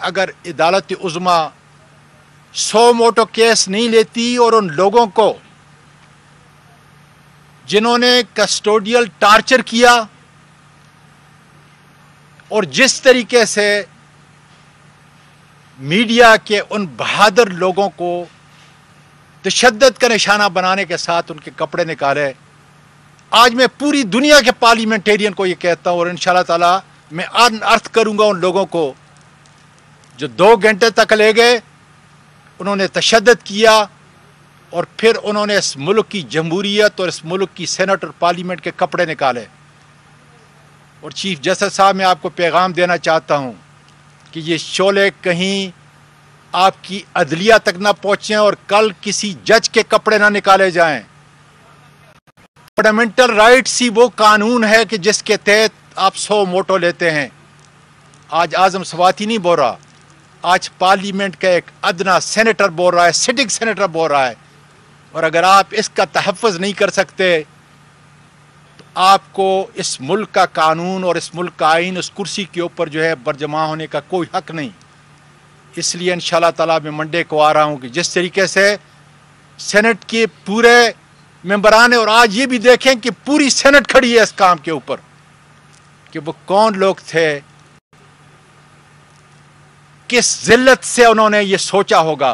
अगर अदालत उज़्मा 100 मोटो केस नहीं लेती और उन लोगों को जिन्होंने कस्टोडियल टार्चर किया और जिस तरीके से मीडिया के उन बहादुर लोगों को तशद्दुद का निशाना बनाने के साथ उनके कपड़े निकाले, आज मैं पूरी दुनिया के पार्लियामेंटेरियन को ये कहता हूँ और इंशाल्लाह ताला मैं अर्थ करूंगा उन लोगों को जो 2 घंटे तक ले गए, उन्होंने तशद्दुद किया और फिर उन्होंने इस मुल्क की जमहूरियत और इस मुल्क की सेनेट और पार्लियामेंट के कपड़े निकाले। और चीफ जस्टिस साहब, मैं आपको पैगाम देना चाहता हूँ कि ये शोले कहीं आपकी अदलिया तक ना पहुँचें और कल किसी जज के कपड़े ना निकाले जाएं। फंडामेंटल राइट्स ही वो कानून है कि जिसके तहत आप 100 मोटो लेते हैं। आज आजम सवाती नहीं बोल रहा, आज पार्लियामेंट का एक अदना सेनेटर बोल रहा है, सिटिंग सेनेटर बोल रहा है। और अगर आप इसका तहफ़्फ़ुज़ नहीं कर सकते तो आपको इस मुल्क का कानून और इस मुल्क का आइन उस कुर्सी के ऊपर जो है बरजमा होने का कोई हक नहीं। इसलिए इंशाल्लाह ताला मैं मंडे को आ रहा हूँ कि जिस तरीके से सेनेट के पूरे मेंबरान है, और आज ये भी देखें कि पूरी सेनेट खड़ी है इस काम के ऊपर कि वो कौन लोग थे, किस जिल्लत से उन्होंने ये सोचा होगा